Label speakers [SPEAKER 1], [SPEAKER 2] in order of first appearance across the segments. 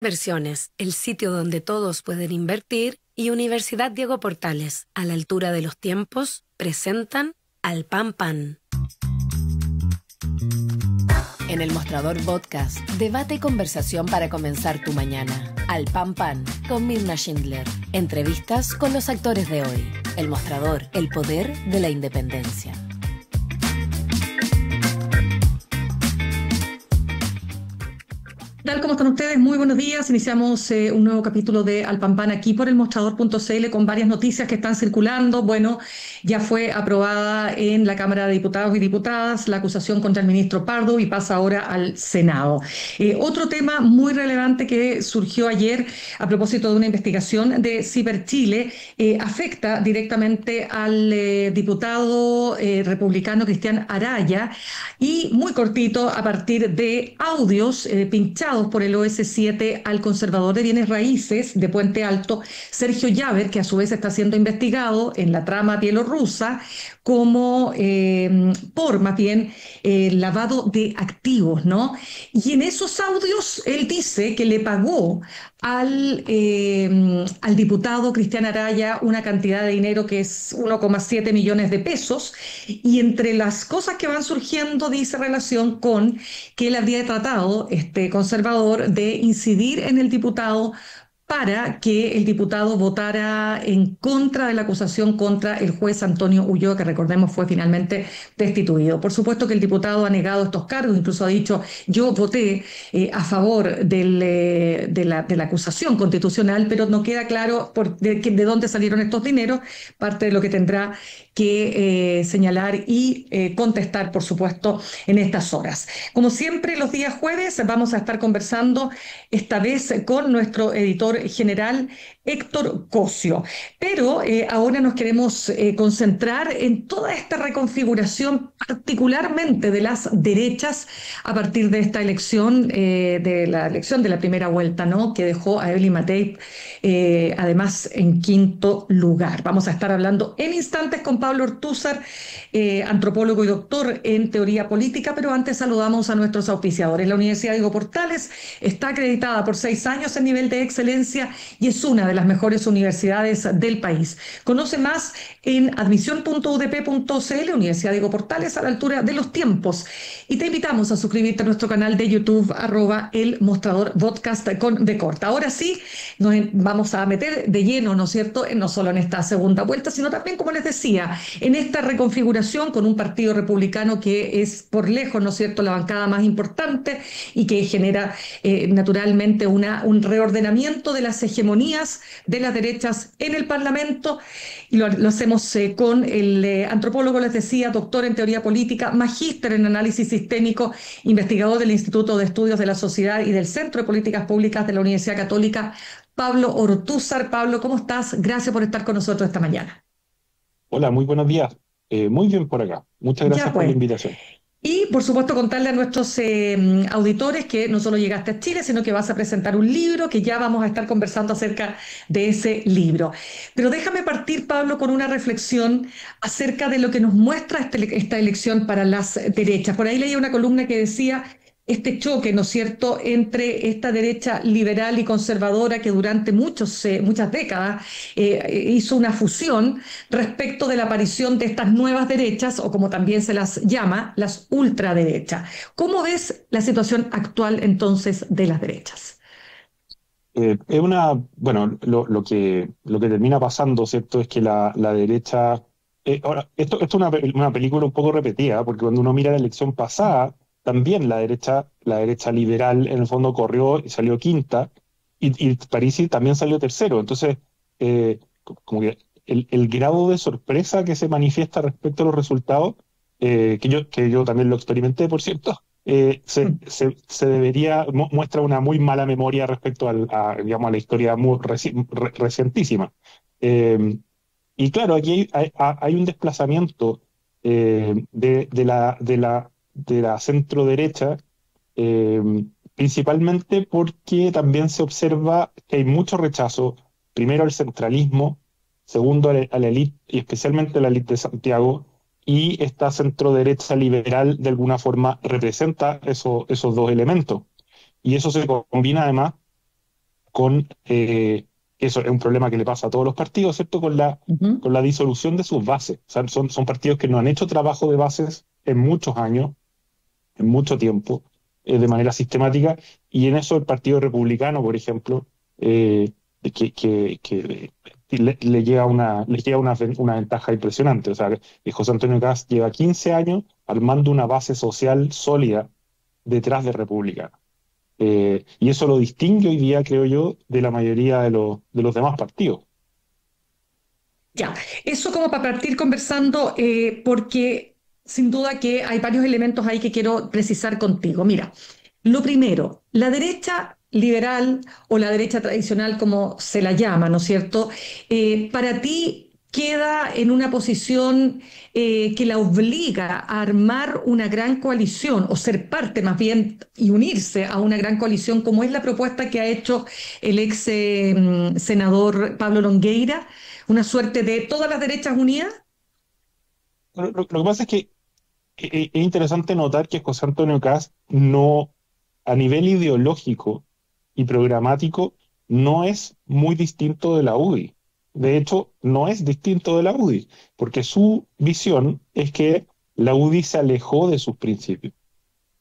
[SPEAKER 1] Inversiones, el sitio donde todos pueden invertir, y Universidad Diego Portales, a la altura de los tiempos, presentan Al Pan Pan. En el Mostrador Podcast, debate y conversación para comenzar tu mañana. Al Pan Pan, con Mirna Schindler. Entrevistas con los actores de hoy. El Mostrador, el poder de la independencia.
[SPEAKER 2] ¿Cómo están ustedes? Muy buenos días. Iniciamos un nuevo capítulo de Al Pan Pan aquí por el mostrador.cl con varias noticias que están circulando. Bueno, ya fue aprobada en la Cámara de Diputados y Diputadas la acusación contra el ministro Pardo y pasa ahora al Senado. Otro tema muy relevante que surgió ayer a propósito de una investigación de Ciberchile afecta directamente al diputado republicano Cristian Araya, y muy cortito, a partir de audios pinchados por el OS7 al conservador de bienes raíces de Puente Alto, Sergio Llaver, que a su vez está siendo investigado en la trama bielorrusa como por más bien lavado de activos, ¿no? Y en esos audios él dice que le pagó al diputado Cristian Araya una cantidad de dinero que es 1,7 millones de pesos, y entre las cosas que van surgiendo dice relación con que él habría tratado, este conservador, de incidir en el diputado para que el diputado votara en contra de la acusación contra el juez Antonio Ulloa, que recordemos fue finalmente destituido. Por supuesto que el diputado ha negado estos cargos, incluso ha dicho: yo voté a favor de la acusación constitucional, pero no queda claro de dónde salieron estos dineros, parte de lo que tendrá que señalar y contestar, por supuesto, en estas horas. Como siempre, los días jueves vamos a estar conversando, esta vez con nuestro editor general Héctor Cosio. Pero ahora nos queremos concentrar en toda esta reconfiguración, particularmente de las derechas, a partir de esta elección, de la primera vuelta, ¿no?, que dejó a Evelyn Matei, además, en quinto lugar. Vamos a estar hablando en instantes con Pablo Ortúzar, antropólogo y doctor en teoría política, pero antes saludamos a nuestros auspiciadores. La Universidad Diego Portales está acreditada por 6 años en nivel de excelencia y es una de las mejores universidades del país. Conoce más en admisión.udp.cl. Universidad Diego Portales, a la altura de los tiempos. Y te invitamos a suscribirte a nuestro canal de YouTube, @El Mostrador Podcast con B corta. Ahora sí, nos vamos a meter de lleno, ¿no es cierto?, no solo en esta segunda vuelta, sino también, como les decía, en esta reconfiguración con un partido republicano que es por lejos, ¿no es cierto?, la bancada más importante y que genera naturalmente un reordenamiento de las hegemonías de las derechas en el Parlamento. Y lo hacemos con el antropólogo, les decía, doctor en teoría política, magíster en análisis sistémico, investigador del Instituto de Estudios de la Sociedad y del Centro de Políticas Públicas de la Universidad Católica, Pablo Ortúzar. Pablo, ¿cómo estás? Gracias por estar con nosotros esta mañana.
[SPEAKER 3] Hola, muy buenos días. Muy bien por acá. Muchas gracias por la invitación.
[SPEAKER 2] Y, por supuesto, contarle a nuestros auditores que no solo llegaste a Chile, sino que vas a presentar un libro, que ya vamos a estar conversando acerca de ese libro. Pero déjame partir, Pablo, con una reflexión acerca de lo que nos muestra esta elección para las derechas. Por ahí leía una columna que decía: este choque, ¿no es cierto?, entre esta derecha liberal y conservadora que durante muchas décadas hizo una fusión respecto de la aparición de estas nuevas derechas, o como también se las llama, las ultraderechas. ¿Cómo ves la situación actual entonces de las derechas?
[SPEAKER 3] Bueno, lo que termina pasando, ¿cierto?, es que la derecha... ahora, esto es una película un poco repetida, porque cuando uno mira la elección pasada, también la derecha liberal en el fondo corrió y salió quinta, y Parisi también salió tercero. Entonces, como que el grado de sorpresa que se manifiesta respecto a los resultados, que yo también lo experimenté, por cierto, se debería, muestra una muy mala memoria respecto digamos, a la historia muy recientísima. Y claro, aquí hay un desplazamiento de la centro derecha, principalmente porque también se observa que hay mucho rechazo, primero al centralismo, segundo a la élite, y especialmente a la élite de Santiago, y esta centro derecha liberal de alguna forma representa esos dos elementos. Y eso se combina además eso es un problema que le pasa a todos los partidos, ¿cierto?
[SPEAKER 2] Ujú.
[SPEAKER 3] Con la disolución de sus bases. O sea, son partidos que no han hecho trabajo de bases en muchos años, en mucho tiempo, de manera sistemática, y en eso el Partido Republicano, por ejemplo, eh, que le lleva una ventaja impresionante. O sea, que José Antonio Kast lleva 15 años armando una base social sólida detrás de Republicano. Y eso lo distingue hoy día, creo yo, de la mayoría de los demás partidos.
[SPEAKER 2] Ya, eso como para partir conversando, porque sin duda que hay varios elementos ahí que quiero precisar contigo. Mira, lo primero, la derecha liberal o la derecha tradicional, como se la llama, ¿no es cierto? Para ti queda en una posición que la obliga a armar una gran coalición o ser parte más bien y unirse a una gran coalición, como es la propuesta que ha hecho el ex senador Pablo Longueira, una suerte de todas las derechas unidas.
[SPEAKER 3] Lo que pasa es que es interesante notar que José Antonio Kast no, a nivel ideológico y programático, no es muy distinto de la UDI. De hecho, no es distinto de la UDI, porque su visión es que la UDI se alejó de sus principios.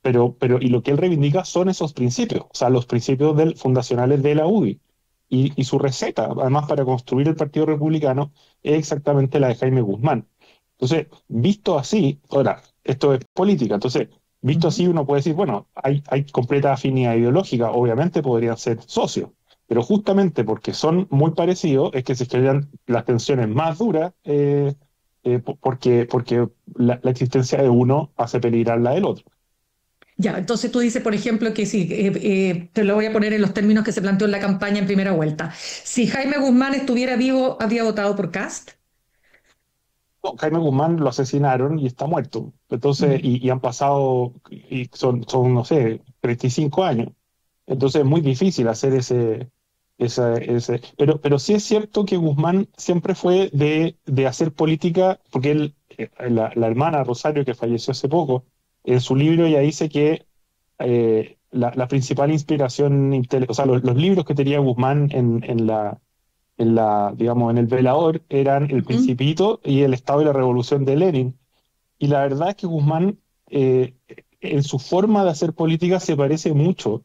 [SPEAKER 3] Y lo que él reivindica son esos principios, o sea, los principios fundacionales de la UDI. Y su receta, además, para construir el Partido Republicano es exactamente la de Jaime Guzmán. Entonces, visto así, ahora, esto es política, entonces, visto
[SPEAKER 2] Ujú.
[SPEAKER 3] así, uno puede decir, bueno, hay completa afinidad ideológica, obviamente podrían ser socios, pero justamente porque son muy parecidos es que se crean las tensiones más duras, porque la existencia de uno hace peligrar la del otro.
[SPEAKER 2] Ya, entonces tú dices, por ejemplo, que si, te lo voy a poner en los términos que se planteó en la campaña en primera vuelta, si Jaime Guzmán estuviera vivo, ¿habría votado por Cast?
[SPEAKER 3] No, Jaime Guzmán lo asesinaron y está muerto. Entonces,
[SPEAKER 2] Mm.
[SPEAKER 3] y han pasado, y no sé, 35 años. Entonces es muy difícil hacer pero sí es cierto que Guzmán siempre fue de hacer política, porque la hermana Rosario, que falleció hace poco, en su libro ya dice que la principal inspiración, o sea, los libros que tenía Guzmán digamos, en el velador eran El
[SPEAKER 2] Ujú.
[SPEAKER 3] Principito y El Estado y la Revolución de Lenin. Y la verdad es que Guzmán, en su forma de hacer política, se parece mucho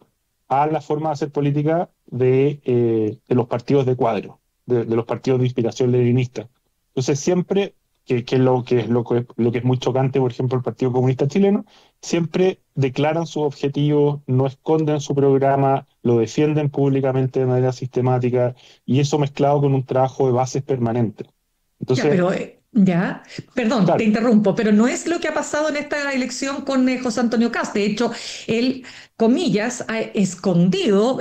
[SPEAKER 3] a la forma de hacer política de los partidos de cuadro, de los partidos de inspiración leninista. Entonces, siempre, que es muy chocante, por ejemplo, el Partido Comunista Chileno, siempre declaran sus objetivos, no esconden su programa, lo defienden públicamente de manera sistemática, y eso mezclado con un trabajo de bases permanente.
[SPEAKER 2] Ya,
[SPEAKER 3] Entonces,
[SPEAKER 2] pero ya, perdón, te
[SPEAKER 3] claro,
[SPEAKER 2] interrumpo, pero no es lo que ha pasado en esta elección con José Antonio Cast. De hecho, él, comillas, ha escondido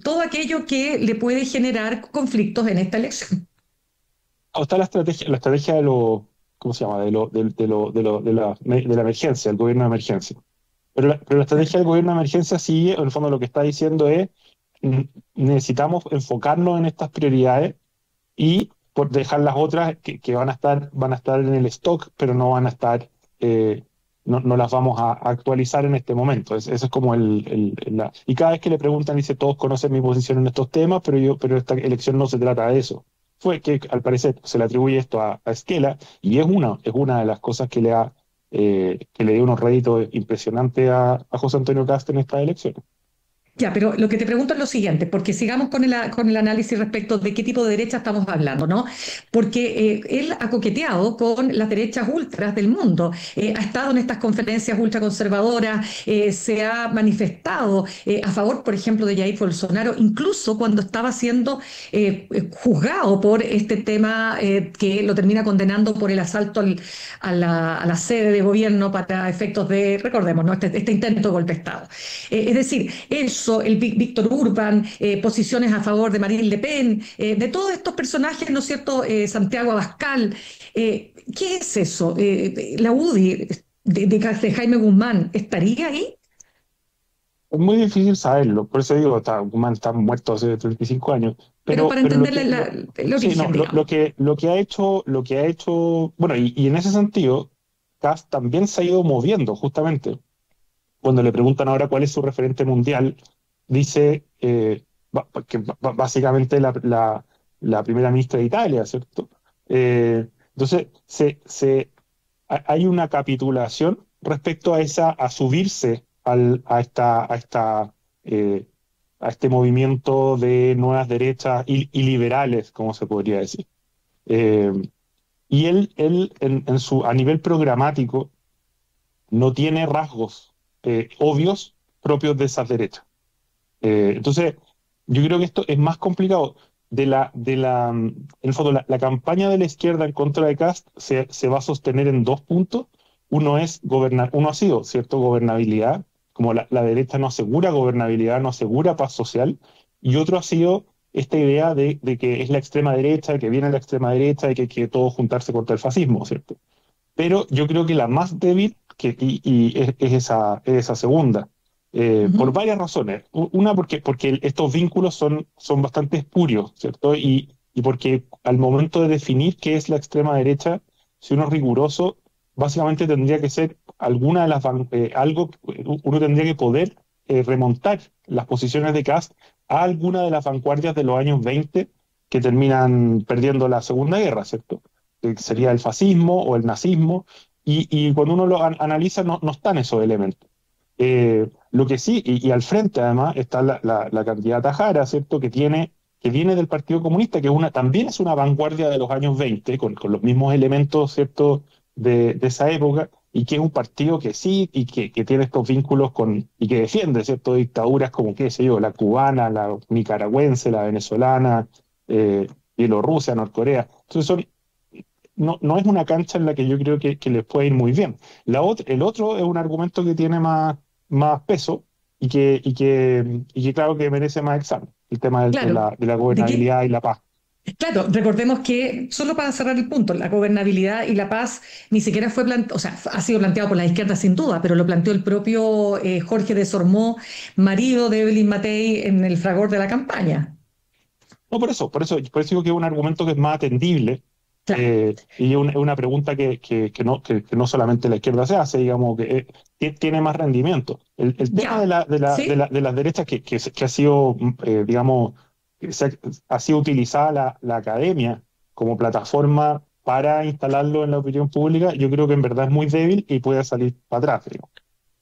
[SPEAKER 2] todo aquello que le puede generar conflictos en esta elección.
[SPEAKER 3] está la estrategia ¿cómo se llama? De la emergencia, el gobierno de emergencia. Pero la
[SPEAKER 2] Claro.
[SPEAKER 3] estrategia del gobierno de emergencia sí, en el fondo lo que está diciendo es, mm, necesitamos enfocarnos en estas prioridades y por dejar las otras que van a estar en el stock, pero no van a estar, no las vamos a actualizar en este momento. Eso es como y cada vez que le preguntan, dice, todos conocen mi posición en estos temas, pero esta elección no se trata de eso. Fue que al parecer se le atribuye esto a Esquela, y es una de las cosas que le dio unos réditos impresionantes a José Antonio Cast en estas elecciones.
[SPEAKER 2] Ya, pero lo que te pregunto es lo siguiente, porque sigamos con el análisis respecto de qué tipo de derecha estamos hablando, ¿no? Porque él ha coqueteado con las derechas ultras del mundo, ha estado en estas conferencias ultraconservadoras, se ha manifestado a favor, por ejemplo, de Jair Bolsonaro, incluso cuando estaba siendo juzgado por este tema que lo termina condenando por el asalto a la sede de gobierno para efectos de, recordemos, ¿no? Este intento de golpe de Estado. Es decir, eso, el Víctor Urban, posiciones a favor de Marine Le Pen, de todos estos personajes, ¿no es cierto? Santiago Abascal. ¿Qué es eso? La UDI de Jaime Guzmán, ¿estaría ahí?
[SPEAKER 3] Es muy difícil saberlo, por eso digo, Guzmán está muerto hace 35 años,
[SPEAKER 2] Pero
[SPEAKER 3] pero,
[SPEAKER 2] para
[SPEAKER 3] pero
[SPEAKER 2] entender el
[SPEAKER 3] sí, no,
[SPEAKER 2] origen, digamos.
[SPEAKER 3] lo que ha hecho, bueno, y en ese sentido, Kast también se ha ido moviendo, justamente. Cuando le preguntan ahora cuál es su referente mundial, dice, básicamente la primera ministra de Italia, ¿cierto? Entonces, hay una capitulación respecto a subirse eh, a este movimiento de nuevas derechas y liberales, como se podría decir. Eh, y él a nivel programático no tiene rasgos obvios propios de esas derechas. Entonces, yo creo que esto es más complicado. En el fondo, la campaña de la izquierda en contra de Kast se va a sostener en dos puntos. Uno ha sido, ¿cierto?, gobernabilidad, como la derecha no asegura gobernabilidad, no asegura paz social, y otro ha sido esta idea de que es la extrema derecha, que viene la extrema derecha y que hay que todos juntarse contra el fascismo, ¿cierto? Pero yo creo que la más débil es esa segunda, por
[SPEAKER 2] Ujú.
[SPEAKER 3] varias razones. Una, porque estos vínculos son bastante espurios, ¿cierto? Y porque al momento de definir qué es la extrema derecha, si uno es riguroso, básicamente tendría que ser uno tendría que poder remontar las posiciones de Kast a alguna de las vanguardias de los años 20 que terminan perdiendo la Segunda Guerra, ¿cierto? Que sería el fascismo o el nazismo, y cuando uno lo analiza no están esos elementos. Lo que sí, y al frente además está la candidata Jara, ¿cierto? Que viene del Partido Comunista, que también es una vanguardia de los años 20, con los mismos elementos, ¿cierto?, de esa época, y que es un partido que sí, y que tiene estos vínculos y que defiende, ¿cierto?, dictaduras como, qué sé yo, la cubana, la nicaragüense, la venezolana, Bielorrusia, Norcorea. Entonces no es una cancha en la que yo creo que les puede ir muy bien. El otro es un argumento que tiene más peso y que claro que merece más examen, el tema de
[SPEAKER 2] Claro.
[SPEAKER 3] la
[SPEAKER 2] ¿De qué?
[SPEAKER 3] gobernabilidad y la paz.
[SPEAKER 2] Claro, recordemos que, solo para cerrar el punto, la gobernabilidad y la paz ni siquiera fue planteado, o sea, ha sido planteado por la izquierda sin duda, pero lo planteó el propio Jorge de Sormó, marido de Evelyn Matei, en el fragor de la campaña.
[SPEAKER 3] No, por eso digo que es un argumento que es más atendible,
[SPEAKER 2] Claro,
[SPEAKER 3] y es una pregunta que no solamente la izquierda se hace, digamos, que tiene más rendimiento. El tema de,
[SPEAKER 2] ya,
[SPEAKER 3] la, de, la, de,
[SPEAKER 2] ¿sí?
[SPEAKER 3] la- de las derechas que ha sido, digamos, ha sido utilizada la academia como plataforma para instalarlo en la opinión pública, yo creo que en verdad es muy débil y puede salir para atrás, digamos.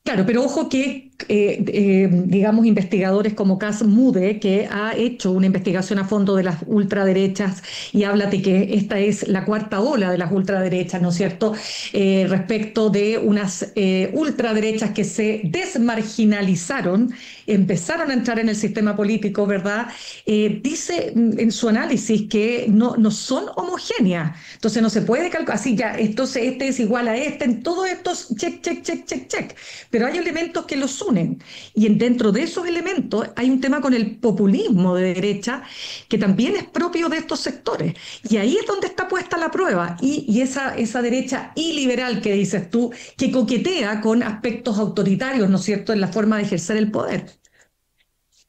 [SPEAKER 2] Claro, pero ojo que, digamos, investigadores como Cas Mude, que ha hecho una investigación a fondo de las ultraderechas y habla de que esta es la cuarta ola de las ultraderechas, ¿no es cierto? Respecto de unas ultraderechas que se desmarginalizaron, empezaron a entrar en el sistema político, ¿verdad? Dice en su análisis que no son homogéneas, entonces no se puede calcular así ya, entonces este es igual a este, en todos estos check, check, check, check, check, pero hay elementos que los unen. Y dentro de esos elementos hay un tema con el populismo de derecha que también es propio de estos sectores. Y ahí es donde está puesta la prueba. Y esa derecha iliberal que dices tú, que coquetea con aspectos autoritarios, ¿no es cierto?, en la forma de ejercer el poder.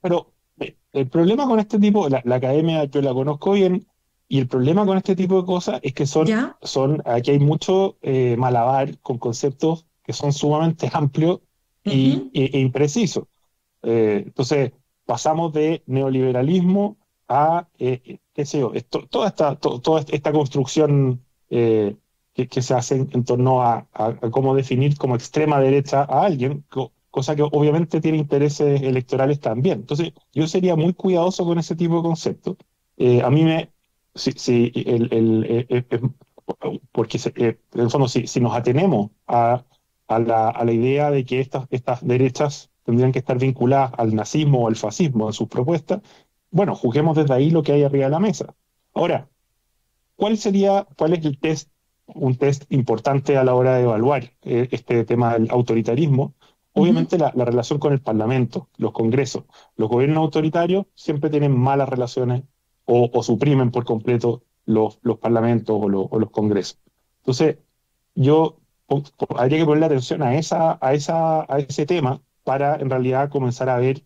[SPEAKER 3] Pero el problema con este tipo, la academia yo la conozco bien, y el problema con este tipo de cosas es que
[SPEAKER 2] ¿Ya?
[SPEAKER 3] aquí hay mucho malabar con conceptos que son sumamente amplios
[SPEAKER 2] Ujú.
[SPEAKER 3] e imprecisos. Entonces, pasamos de neoliberalismo a, qué sé yo, toda esta construcción que se hace en torno a cómo definir como extrema derecha a alguien, cosa que obviamente tiene intereses electorales también. Entonces, yo sería muy cuidadoso con ese tipo de conceptos. A mí si, porque en el fondo, si nos atenemos a la idea de que estas derechas tendrían que estar vinculadas al nazismo o al fascismo en sus propuestas, bueno, juzguemos desde ahí lo que hay arriba de la mesa. Ahora, cuál es un test importante a la hora de evaluar este tema del autoritarismo?
[SPEAKER 2] Ujú.
[SPEAKER 3] Obviamente la relación con el Parlamento, los congresos. Los gobiernos autoritarios siempre tienen malas relaciones o suprimen por completo los parlamentos o los congresos. Entonces, yo habría que ponerle atención a ese tema para en realidad comenzar a ver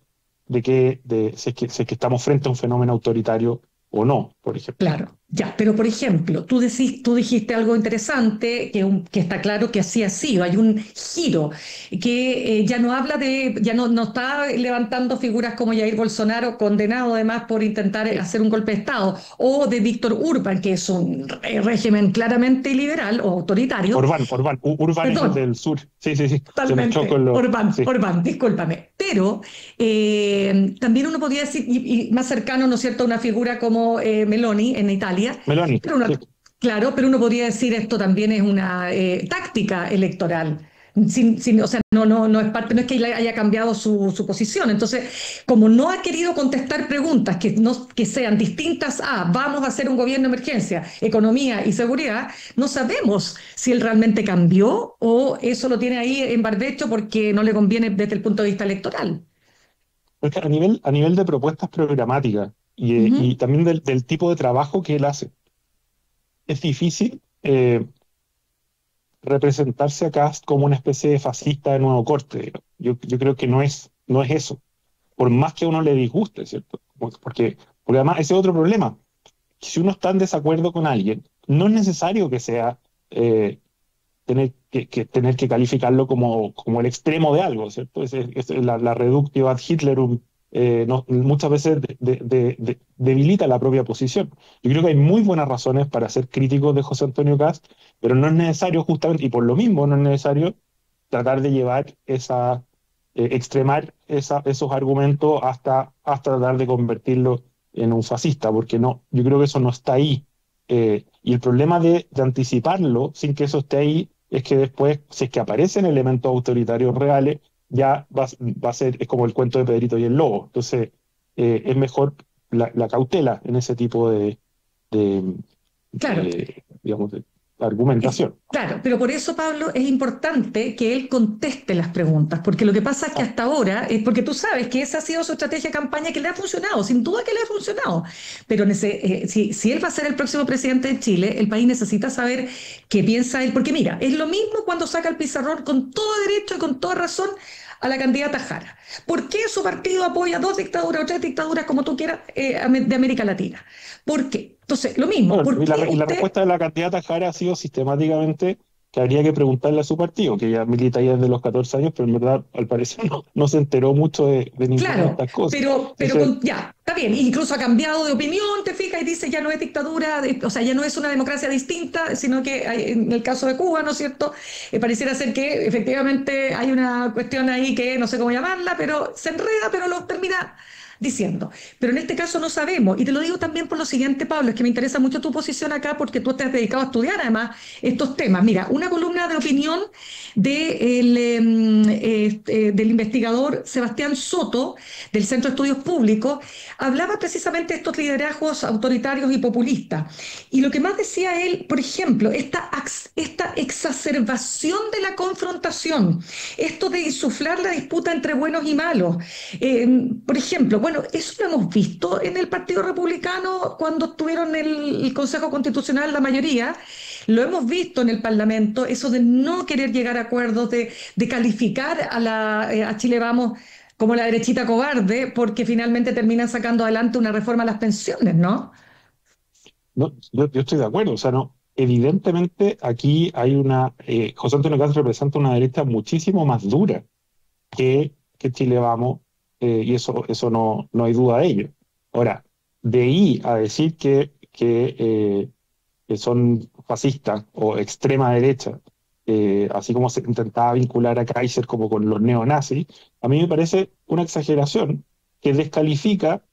[SPEAKER 3] si es que estamos frente a un fenómeno autoritario o no, por ejemplo.
[SPEAKER 2] Claro, ya, pero por ejemplo, tú dijiste algo interesante, que está claro que así ha sido, hay un giro, que ya no habla no está levantando figuras como Jair Bolsonaro, condenado además por intentar hacer un golpe de Estado, o de Víctor Orbán, que es un régimen claramente liberal o autoritario.
[SPEAKER 3] Urban es el
[SPEAKER 2] Perdón,
[SPEAKER 3] del sur. Sí, sí, sí. Se mezcló con
[SPEAKER 2] totalmente,
[SPEAKER 3] los. Sí,
[SPEAKER 2] Orbán, discúlpame. Pero también uno podría decir, y más cercano, ¿no es cierto?, a una figura como Meloni en Italia,
[SPEAKER 3] Meloni.
[SPEAKER 2] pero uno,
[SPEAKER 3] Sí.
[SPEAKER 2] claro, pero uno podría decir esto también es una táctica electoral. O sea, no es parte, no es que él haya cambiado su posición. Entonces, como no ha querido contestar preguntas que sean distintas a vamos a hacer un gobierno de emergencia, economía y seguridad, no sabemos si él realmente cambió o eso lo tiene ahí en barbecho porque no le conviene desde el punto de vista electoral.
[SPEAKER 3] Porque a nivel de propuestas programáticas y
[SPEAKER 2] Ujú.
[SPEAKER 3] también del tipo de trabajo que él hace, es difícil representarse acá como una especie de fascista de nuevo corte, digamos. Yo creo que no es eso, por más que a uno le disguste, ¿cierto? Porque además ese es otro problema. Si uno está en desacuerdo con alguien, no es necesario que sea tener que calificarlo como el extremo de algo, ¿cierto? Es la reductio ad Hitlerum muchas veces debilita la propia posición. Yo creo que hay muy buenas razones para ser críticos de José Antonio Kast, pero no es necesario justamente, y por lo mismo no es necesario tratar de extremar esos argumentos hasta tratar de convertirlo en un fascista, porque no, yo creo que eso no está ahí. Y el problema de anticiparlo sin que eso esté ahí es que después, si es que aparecen elementos autoritarios reales, ya va a ser, es como el cuento de Pedrito y el lobo. Entonces, es mejor la cautela en ese tipo de,
[SPEAKER 2] Claro,
[SPEAKER 3] digamos, de argumentación.
[SPEAKER 2] claro, pero por eso, Pablo, es importante que él conteste las preguntas, porque lo que pasa es que
[SPEAKER 3] Ah,
[SPEAKER 2] hasta ahora, porque tú sabes que esa ha sido su estrategia de campaña que le ha funcionado, sin duda que le ha funcionado, pero si él va a ser el próximo presidente de Chile, el país necesita saber qué piensa él, porque mira, es lo mismo cuando saca el pizarrón con todo derecho y con toda razón a la candidata Jara. ¿Por qué su partido apoya dos dictaduras o tres dictaduras, como tú quieras, de América Latina? ¿Por qué? Entonces, lo mismo,
[SPEAKER 3] bueno,
[SPEAKER 2] ¿por
[SPEAKER 3] y la,
[SPEAKER 2] qué
[SPEAKER 3] y la
[SPEAKER 2] usted?
[SPEAKER 3] respuesta de la candidata Jara ha sido sistemáticamente que habría que preguntarle a su partido, que ya milita ya desde los 14 años, pero en verdad, al parecer, no se enteró mucho de ninguna de
[SPEAKER 2] Claro,
[SPEAKER 3] estas cosas.
[SPEAKER 2] pero
[SPEAKER 3] Entonces,
[SPEAKER 2] ya, está bien, incluso ha cambiado de opinión, te fijas, y dice ya no es dictadura, o sea, ya no es una democracia distinta, sino que en el caso de Cuba, ¿no es cierto? Pareciera ser que efectivamente hay una cuestión ahí que no sé cómo llamarla, pero se enreda, pero lo termina diciendo. Pero en este caso no sabemos, y te lo digo también por lo siguiente, Pablo, es que me interesa mucho tu posición acá porque tú te has dedicado a estudiar además estos temas. Mira, una columna de opinión del investigador Sebastián Soto, del Centro de Estudios Públicos, hablaba precisamente de estos liderazgos autoritarios y populistas. Y lo que más decía él, por ejemplo, esta exacerbación de la confrontación, esto de insuflar la disputa entre buenos y malos. Por ejemplo, bueno, eso lo hemos visto en el Partido Republicano cuando estuvieron en el Consejo Constitucional la mayoría, lo hemos visto en el Parlamento, eso de no querer llegar a acuerdos, de calificar a Chile Vamos como la derechita cobarde, porque finalmente terminan sacando adelante una reforma a las pensiones, ¿no?
[SPEAKER 3] no, yo estoy de acuerdo, o sea, no, evidentemente aquí hay José Antonio Cast representa una derecha muchísimo más dura que Chile Vamos, y eso no hay duda de ello. Ahora, de ahí a decir que son fascistas o extrema derecha, así como se intentaba vincular a Kaiser como con los neonazis, a mí me parece una exageración que descalifica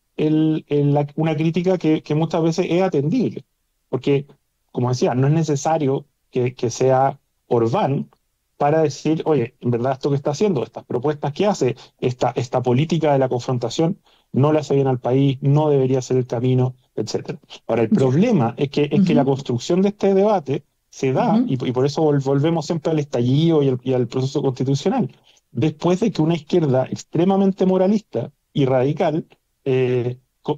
[SPEAKER 3] una crítica que muchas veces es atendible. Porque, como decía, no es necesario que sea Orbán para decir, oye, en verdad esto que está haciendo, estas propuestas que hace, esta política de la confrontación, no le hace bien al país, no debería ser el camino, etcétera. Ahora, el
[SPEAKER 2] Ya.
[SPEAKER 3] problema es que la
[SPEAKER 2] Ujú,
[SPEAKER 3] construcción de este debate se da,
[SPEAKER 2] ujú.
[SPEAKER 3] y por eso volvemos siempre al estallido y al proceso constitucional, después de que una izquierda extremadamente moralista y radical,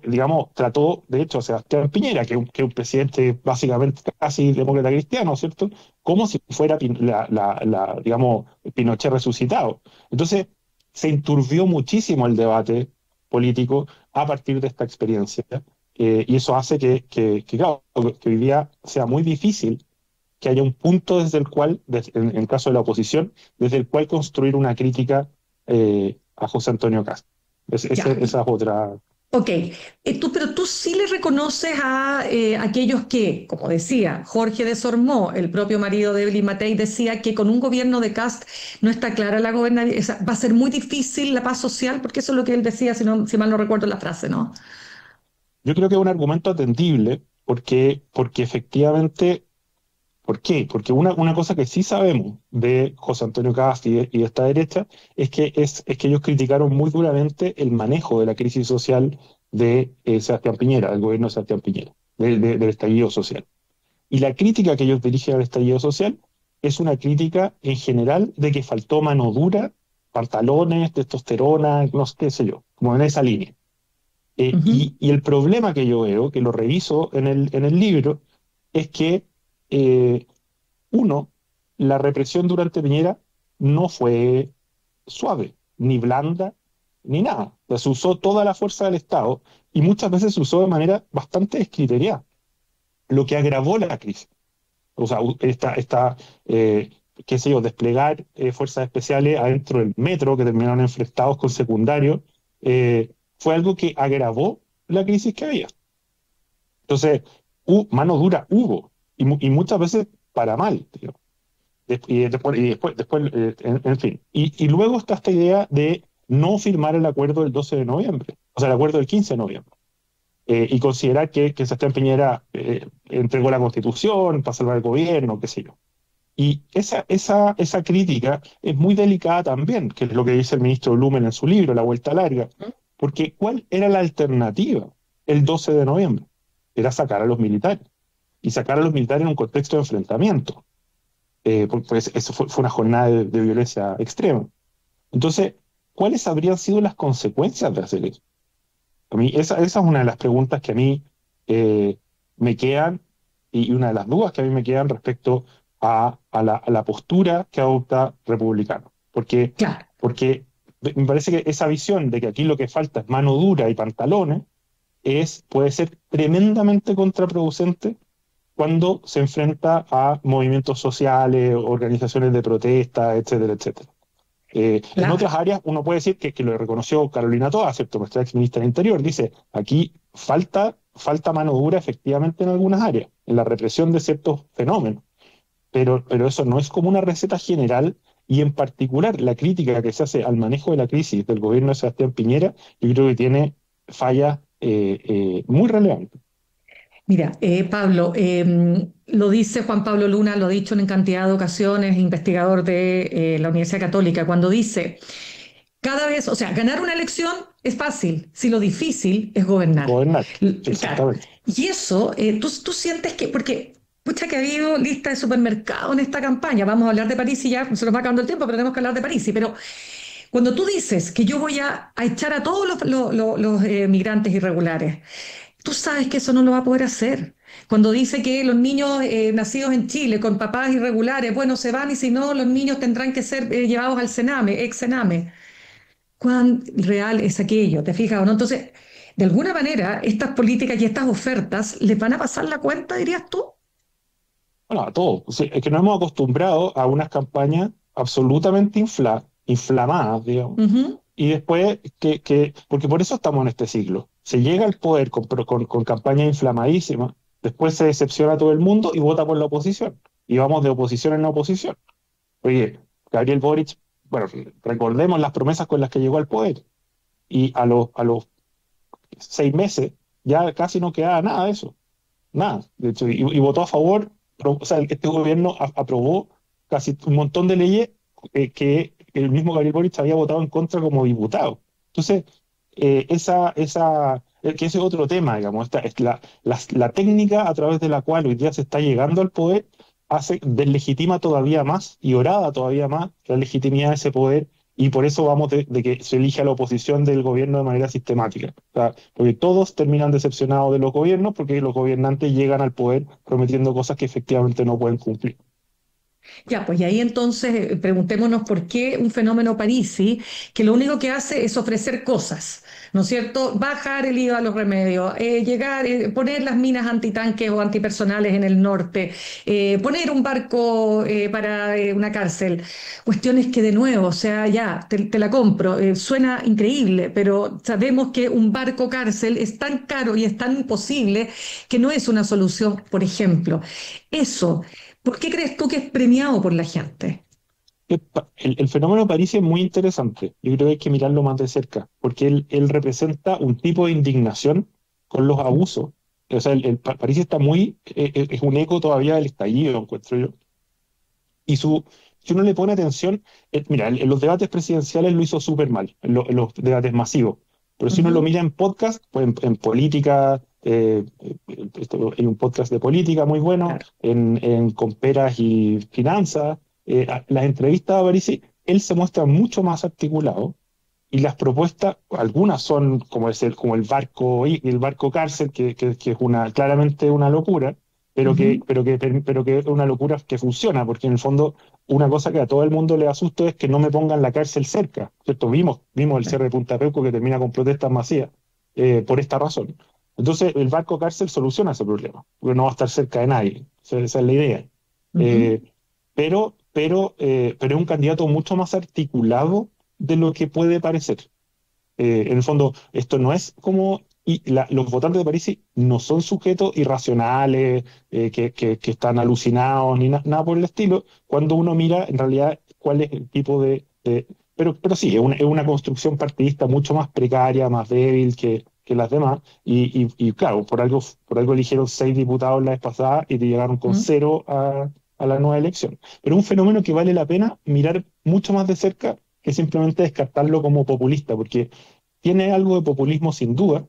[SPEAKER 3] digamos, trató, de hecho, a Sebastián Piñera, que es un presidente básicamente casi demócrata cristiano, ¿cierto? Como si fuera, digamos, Pinochet resucitado. Entonces, se enturbió muchísimo el debate político a partir de esta experiencia. Y eso hace claro, que hoy día sea muy difícil que haya un punto desde el cual, en el caso de la oposición, desde el cual construir una crítica a José Antonio Kast.
[SPEAKER 2] Ya.
[SPEAKER 3] Esa es otra.
[SPEAKER 2] Ok, pero tú sí le reconoces a aquellos que, como decía Jorge de Sormó, el propio marido de Evelyn Matei, decía que con un gobierno de Kast no está clara la gobernabilidad, va a ser muy difícil la paz social, porque eso es lo que él decía, si mal no recuerdo la frase, ¿no?
[SPEAKER 3] Yo creo que es un argumento atendible porque efectivamente, ¿por qué? Porque una cosa que sí sabemos de José Antonio Kast y de esta derecha es que ellos criticaron muy duramente el manejo de la crisis social de Sebastián Piñera, del gobierno de Sebastián Piñera, del estallido social. Y la crítica que ellos dirigen al estallido social es una crítica en general de que faltó mano dura, pantalones, testosterona, no sé qué sé yo, como en esa línea.
[SPEAKER 2] Ujú.
[SPEAKER 3] Y el problema que yo veo, que lo reviso en el libro, es que, eh, uno, la represión durante Piñera no fue suave, ni blanda, ni nada. O sea, se usó toda la fuerza del Estado y muchas veces se usó de manera bastante descriteriada, lo que agravó la crisis. O sea, eh, qué sé yo, desplegar fuerzas especiales adentro del metro que terminaron enfrentados con secundarios, fue algo que agravó la crisis que había. Entonces, mano dura hubo, y muchas veces para mal, tío. En fin. Y luego está esta idea de no firmar el acuerdo del 12 de noviembre, o sea, el acuerdo del 15 de noviembre, y considerar que Sebastián Piñera entregó la Constitución para salvar el gobierno, qué sé yo. Y esa crítica es muy delicada también, que es lo que dice el ministro Blumen en su libro, La Vuelta Larga, porque ¿cuál era la alternativa el 12 de noviembre? Era sacar a los militares, y sacar a los militares en un contexto de enfrentamiento, porque pues, eso fue una jornada de violencia extrema. Entonces, ¿cuáles habrían sido las consecuencias de hacer eso? A mí, esa es una de las preguntas que a mí eh, me quedan y una de las dudas que a mí me quedan respecto a la postura que adopta Republicano.
[SPEAKER 2] Claro.
[SPEAKER 3] Porque me parece que esa visión de que aquí lo que falta es mano dura y pantalones puede ser tremendamente contraproducente cuando se enfrenta a movimientos sociales, organizaciones de protesta, etcétera, etcétera. En
[SPEAKER 2] Claro.
[SPEAKER 3] otras áreas uno puede decir que lo reconoció Carolina Toa, ¿cierto? Nuestra ex ministra del Interior, dice, aquí falta mano dura efectivamente en algunas áreas, en la represión de ciertos fenómenos, pero eso no es como una receta general y en particular la crítica que se hace al manejo de la crisis del gobierno de Sebastián Piñera, yo creo que tiene fallas muy relevantes.
[SPEAKER 2] Mira, Pablo, lo dice Juan Pablo Luna, lo ha dicho en cantidad de ocasiones, investigador de la Universidad Católica, cuando dice, cada vez, o sea, ganar una elección es fácil, si lo difícil es gobernar.
[SPEAKER 3] Gobernar,
[SPEAKER 2] Claro.
[SPEAKER 3] exactamente.
[SPEAKER 2] Y eso, tú sientes que, porque, pucha, que ha habido lista de supermercado en esta campaña, vamos a hablar de París y ya se nos va acabando el tiempo, pero tenemos que hablar de París, pero cuando tú dices que yo voy a echar a todos los migrantes irregulares, tú sabes que eso no lo va a poder hacer. Cuando dice que los niños nacidos en Chile con papás irregulares, bueno, se van y si no, los niños tendrán que ser llevados al Sename, ex Sename. ¿Cuán real es aquello? ¿Te fijas o no? Entonces, de alguna manera, estas políticas y estas ofertas les van a pasar la cuenta, dirías tú.
[SPEAKER 3] Bueno, a todo. O sea, es que nos hemos acostumbrado a unas campañas absolutamente inflamadas, digamos.
[SPEAKER 2] Ujú.
[SPEAKER 3] Y después, porque por eso estamos en este ciclo. Se llega al poder con campañas inflamadísimas, después se decepciona a todo el mundo y vota por la oposición. Y vamos de oposición en oposición. Oye, Gabriel Boric, bueno, recordemos las promesas con las que llegó al poder. Y a los 6 meses ya casi no quedaba nada de eso. Nada. De hecho, y votó a favor, o sea, este gobierno aprobó casi un montón de leyes que el mismo Gabriel Boric había votado en contra como diputado. Entonces, que ese es otro tema, digamos, es la técnica a través de la cual hoy día se está llegando al poder deslegitima todavía más y orada todavía más la legitimidad de ese poder y por eso vamos de que se elige a la oposición del gobierno de manera sistemática. O sea, porque todos terminan decepcionados de los gobiernos porque los gobernantes llegan al poder prometiendo cosas que efectivamente no pueden cumplir.
[SPEAKER 2] Ya, pues y ahí entonces preguntémonos por qué un fenómeno Parisi que lo único que hace es ofrecer cosas. ¿no es cierto? Bajar el IVA a los remedios, llegar, poner las minas antitanques o antipersonales en el norte, poner un barco para una cárcel. Cuestiones que de nuevo, o sea, ya, te la compro, suena increíble, pero sabemos que un barco cárcel es tan caro y es tan imposible que no es una solución, por ejemplo. Eso, ¿por qué crees tú que es premiado por la gente?
[SPEAKER 3] El fenómeno París es muy interesante. Yo creo que hay que mirarlo más de cerca, porque él representa un tipo de indignación con los abusos. O sea, París está es un eco todavía del estallido, encuentro yo. Y si uno le pone atención, mira, en los debates presidenciales lo hizo súper mal, en los debates masivos. Pero si uno lo
[SPEAKER 2] Ujú.
[SPEAKER 3] mira en podcast, pues en política, hay un podcast de política muy bueno,
[SPEAKER 2] Claro.
[SPEAKER 3] en Comperas y Finanzas, las entrevistas a Parisi, él se muestra mucho más articulado y las propuestas, algunas son como el barco cárcel, que es claramente una locura,
[SPEAKER 2] Ujú.
[SPEAKER 3] pero que es una locura que funciona, porque en el fondo una cosa que a todo el mundo le asusta es que no me pongan la cárcel cerca, ¿cierto? Vimos el cierre de Punta Peuco que termina con protestas masivas por esta razón. Entonces, el barco cárcel soluciona ese problema, porque no va a estar cerca de nadie. Esa es la idea.
[SPEAKER 2] Ujú.
[SPEAKER 3] Eh, pero es un candidato mucho más articulado de lo que puede parecer. En el fondo, esto no es como... los votantes de París no son sujetos irracionales, que están alucinados, ni nada por el estilo, cuando uno mira en realidad cuál es el tipo pero sí, es una construcción partidista mucho más precaria, más débil que las demás, y claro, por algo eligieron 6 diputados la vez pasada y te llegaron con
[SPEAKER 2] Ujú.
[SPEAKER 3] cero a la nueva elección. Pero es un fenómeno que vale la pena mirar mucho más de cerca que simplemente descartarlo como populista, porque tiene algo de populismo sin duda,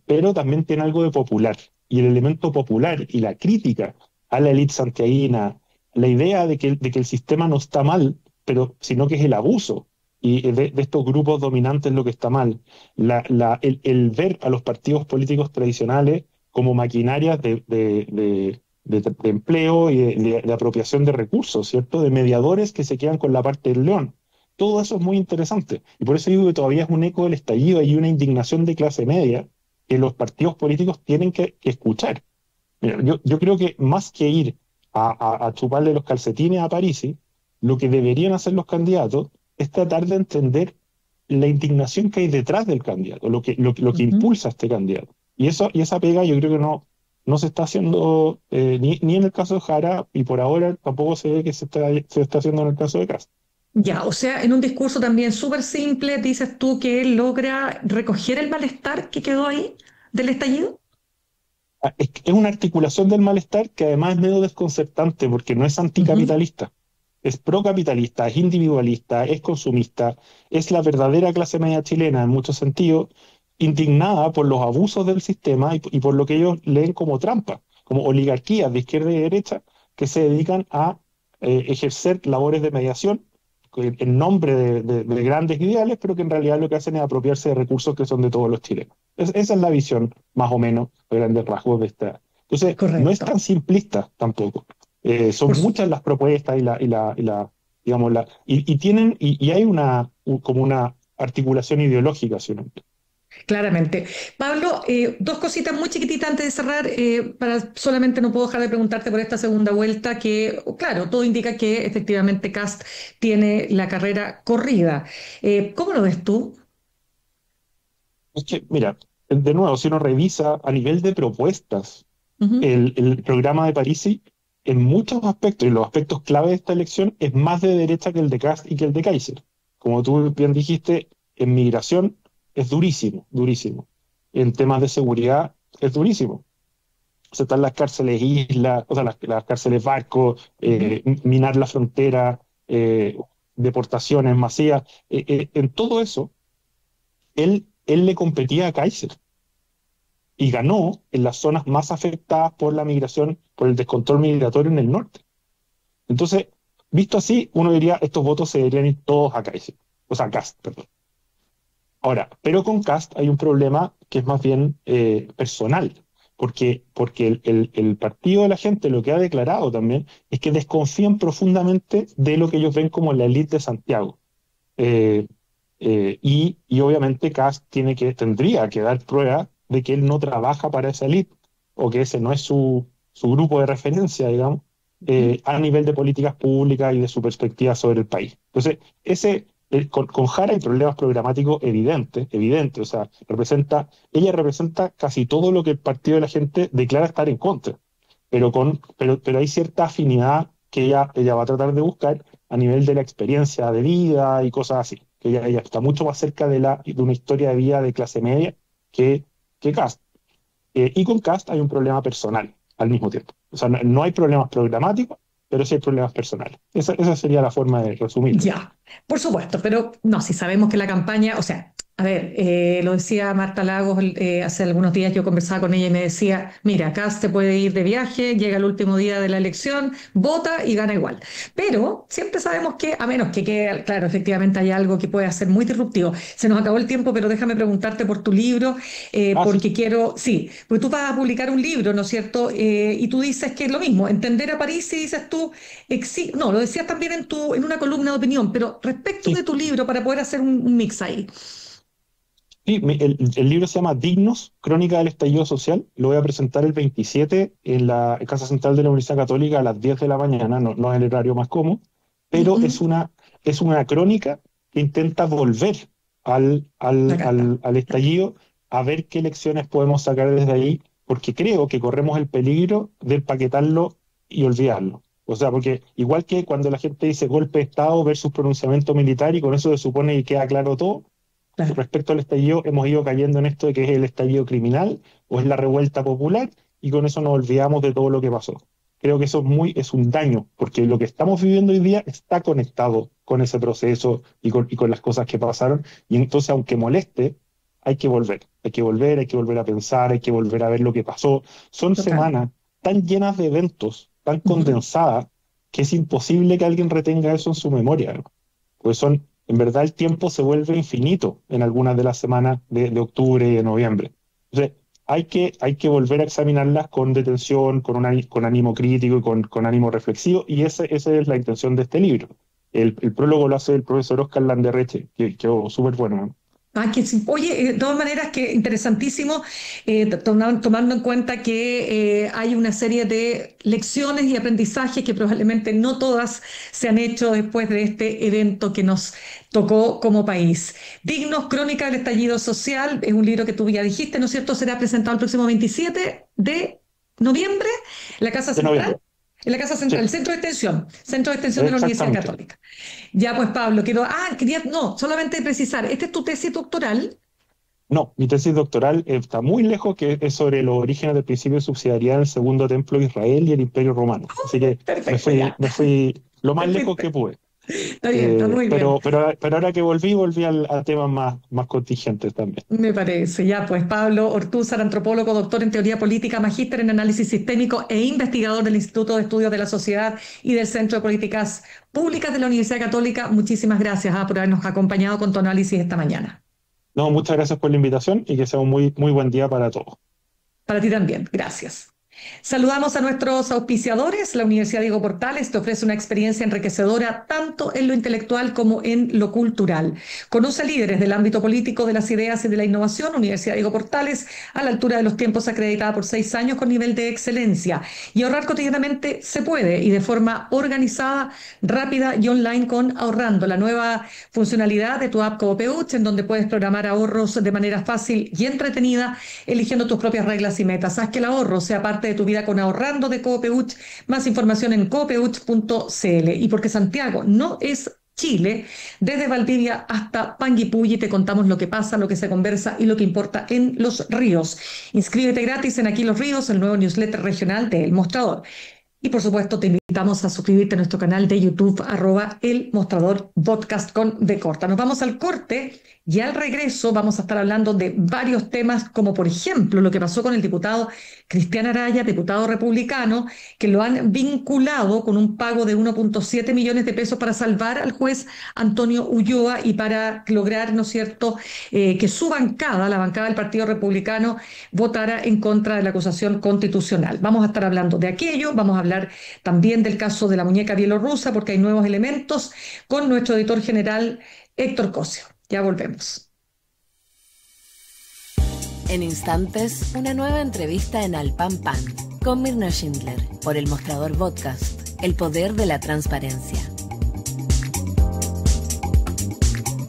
[SPEAKER 3] pero también tiene algo de popular. Y el elemento popular y la crítica a la élite santiaguina, la idea de que el sistema no está mal, pero sino que es el abuso y de estos grupos dominantes lo que está mal, el ver a los partidos políticos tradicionales como maquinarias de empleo y de apropiación de recursos, ¿cierto? De mediadores que se quedan con la parte del león. Todo eso es muy interesante. Y por eso digo que todavía es un eco del estallido y una indignación de clase media que los partidos políticos tienen que escuchar. Mira, yo creo que más que ir a chuparle los calcetines a Parisi, lo que deberían hacer los candidatos es tratar de entender la indignación que hay detrás del candidato, lo que
[SPEAKER 2] Ujú.
[SPEAKER 3] impulsa a este candidato. Y esa pega yo creo que no se está haciendo ni en el caso de Jara, y por ahora tampoco se ve que se está haciendo en el caso de Cast.
[SPEAKER 2] Ya, o sea, en un discurso también súper simple, dices tú que él logra recoger el malestar que quedó ahí del estallido.
[SPEAKER 3] Es una articulación del malestar que además es medio desconcertante porque no es
[SPEAKER 2] Ujú.
[SPEAKER 3] anticapitalista, es procapitalista, es individualista, es consumista, es la verdadera clase media chilena en muchos sentidos, indignada por los abusos del sistema y por lo que ellos leen como trampa, como oligarquías de izquierda y derecha que se dedican a ejercer labores de mediación en nombre de grandes ideales, pero que en realidad lo que hacen es apropiarse de recursos que son de todos los chilenos. Esa es la visión, más o menos, a grandes rasgos de esta. Entonces, no es
[SPEAKER 2] Correcto.
[SPEAKER 3] tan simplista tampoco. Son
[SPEAKER 2] Por su-
[SPEAKER 3] muchas las propuestas digamos, y hay como una articulación ideológica, ¿sí? ¿No?
[SPEAKER 2] Claramente. Pablo, dos cositas muy chiquititas antes de cerrar, solamente no puedo dejar de preguntarte por esta segunda vuelta, que, claro, todo indica que efectivamente Cast tiene la carrera corrida. ¿Cómo lo ves tú?
[SPEAKER 3] Es que, mira, de nuevo, si uno revisa a nivel de propuestas,
[SPEAKER 2] Ujú.
[SPEAKER 3] el programa de Parisi, en muchos aspectos, y los aspectos clave de esta elección, es más de derecha que el de Kast y que el de Kaiser. Como tú bien dijiste, en migración es durísimo, durísimo. En temas de seguridad es durísimo. O sea, están las cárceles islas, o sea, las cárceles barcos,
[SPEAKER 2] Ujú.
[SPEAKER 3] minar la frontera, deportaciones masivas. En todo eso, él le competía a Kaiser y ganó en las zonas más afectadas por la migración, por el descontrol migratorio en el norte. Entonces, visto así, uno diría, estos votos se deberían ir todos a Kaiser, o sea, a Kast, perdón. Ahora, pero con Kast hay un problema que es más bien personal, porque el partido de la gente lo que ha declarado también es que desconfían profundamente de lo que ellos ven como la élite de Santiago. Eh, Y obviamente Kast tendría que dar prueba de que él no trabaja para esa élite o que ese no es su grupo de referencia, digamos, a nivel de políticas públicas y de su perspectiva sobre el país. Entonces, con Jara hay problemas programáticos evidentes, o sea, ella representa casi todo lo que el Partido de la Gente declara estar en contra, pero hay cierta afinidad que ella va a tratar de buscar a nivel de la experiencia de vida y cosas así, que ella está mucho más cerca de una historia de vida de clase media que Kast. Y con Kast hay un problema personal al mismo tiempo. O sea, no hay problemas programáticos, pero sí hay problemas personales. Esa sería la forma de resumirlo.
[SPEAKER 2] Ya, por supuesto, pero no, si sabemos que la campaña, o sea, a ver, lo decía Marta Lagos, hace algunos días yo conversaba con ella y me decía, mira, acá se puede ir de viaje, llega el último día de la elección, vota y gana igual. Pero siempre sabemos que, a menos que quede, claro, efectivamente hay algo que puede ser muy disruptivo. Se nos acabó el tiempo, pero déjame preguntarte por tu libro, porque
[SPEAKER 3] Sí.
[SPEAKER 2] sí, porque tú vas a publicar un libro, ¿no es cierto? Y tú dices que es lo mismo, entender a París y dices tú, no, lo decías también en una columna de opinión, pero respecto de
[SPEAKER 3] Sí,
[SPEAKER 2] tu libro, para poder hacer un mix ahí.
[SPEAKER 3] sí, el libro se llama Dignos, Crónica del Estallido Social. Lo voy a presentar el 27 en la Casa Central de la Universidad Católica a las 10 de la mañana, no es el horario más cómodo, pero
[SPEAKER 2] Ujú.
[SPEAKER 3] es una crónica que intenta volver
[SPEAKER 2] Me encanta.
[SPEAKER 3] al estallido a ver qué lecciones podemos sacar desde ahí, porque creo que corremos el peligro de empaquetarlo y olvidarlo. O sea, porque igual que cuando la gente dice golpe de Estado versus pronunciamiento militar y con eso se supone que queda claro todo,
[SPEAKER 2] Claro,
[SPEAKER 3] respecto al estallido, hemos ido cayendo en esto de que es el estallido criminal o es la revuelta popular, y con eso nos olvidamos de todo lo que pasó. Creo que eso es un daño, porque lo que estamos viviendo hoy día está conectado con ese proceso y con las cosas que pasaron, y entonces, aunque moleste, hay que volver a pensar, hay que volver a ver lo que pasó. Son
[SPEAKER 2] total.
[SPEAKER 3] semanas tan llenas de eventos, tan
[SPEAKER 2] Ujú.
[SPEAKER 3] condensadas, que es imposible que alguien retenga eso en su memoria, ¿no? Pues en verdad el tiempo se vuelve infinito en algunas de las semanas de octubre y de noviembre. Entonces, hay que volver a examinarlas con detención, con ánimo crítico y con ánimo reflexivo, y esa es la intención de este libro. El prólogo lo hace el profesor Oscar Landerreche, que quedó súper bueno, ¿no?
[SPEAKER 2] Ah, que sí. Oye, de todas maneras, que interesantísimo, tomando en cuenta que hay una serie de lecciones y aprendizajes que probablemente no todas se han hecho después de este evento que nos tocó como país. Dignos, Crónica del Estallido Social, es un libro que tú ya dijiste, ¿no es cierto? Será presentado el próximo 27 de noviembre en la Casa
[SPEAKER 3] De
[SPEAKER 2] Central.
[SPEAKER 3] noviembre.
[SPEAKER 2] En la Casa Central,
[SPEAKER 3] Sí,
[SPEAKER 2] Centro de Extensión de la Universidad
[SPEAKER 3] exactamente.
[SPEAKER 2] Católica. Ya, pues Pablo, no, solamente precisar, ¿esta es tu tesis doctoral?
[SPEAKER 3] No, mi tesis doctoral está muy lejos, que es sobre los orígenes del principio de subsidiariedad en el Segundo Templo de Israel y el Imperio Romano. Así que
[SPEAKER 2] Perfecto, ya.
[SPEAKER 3] me fui lo más
[SPEAKER 2] Te
[SPEAKER 3] lejos que
[SPEAKER 2] fuiste.
[SPEAKER 3] pude.
[SPEAKER 2] Está bien, está muy bien.
[SPEAKER 3] Pero ahora que volví a temas más contingentes también.
[SPEAKER 2] Me parece. Ya, pues Pablo Ortúzar, antropólogo, doctor en teoría política, magíster en análisis sistémico e investigador del Instituto de Estudios de la Sociedad y del Centro de Políticas Públicas de la Universidad Católica. Muchísimas gracias, por habernos acompañado con tu análisis esta mañana.
[SPEAKER 3] No, muchas gracias por la invitación y que sea un muy buen día para todos.
[SPEAKER 2] Para ti también. Gracias. Saludamos a nuestros auspiciadores. La Universidad Diego Portales te ofrece una experiencia enriquecedora tanto en lo intelectual como en lo cultural. Conoce líderes del ámbito político, de las ideas y de la innovación. Universidad Diego Portales, a la altura de los tiempos, acreditada por 6 años con nivel de excelencia. Y ahorrar cotidianamente se puede, y de forma organizada, rápida y online, con Ahorrando, la nueva funcionalidad de tu app Coopeuch, en donde puedes programar ahorros de manera fácil y entretenida, eligiendo tus propias reglas y metas. Haz que el ahorro sea parte de tu vida con Ahorrando de Coopeuch. Más información en coopeuch.cl. Y porque Santiago no es Chile, desde Valdivia hasta Panguipulli te contamos lo que pasa, lo que se conversa y lo que importa en Los Ríos. Inscríbete gratis en Aquí Los Ríos, el nuevo newsletter regional de El Mostrador. Y por supuesto te invitamos a suscribirte a nuestro canal de YouTube, @El Mostrador Podcast con B corta. Nos vamos al corte y al regreso vamos a estar hablando de varios temas, como por ejemplo lo que pasó con el diputado Cristian Araya, diputado republicano, que lo han vinculado con un pago de 1,7 millones de pesos para salvar al juez Antonio Ulloa y para lograr, ¿no es cierto?, que su bancada, la bancada del Partido Republicano, votara en contra de la acusación constitucional. Vamos a estar hablando de aquello, vamos a hablar también del caso de la muñeca bielorrusa, porque hay nuevos elementos, con nuestro editor general Héctor Cosio. Ya volvemos.
[SPEAKER 1] En instantes, una nueva entrevista en Al Pan Pan con Mirna Schindler por El Mostrador Podcast, el poder de la transparencia.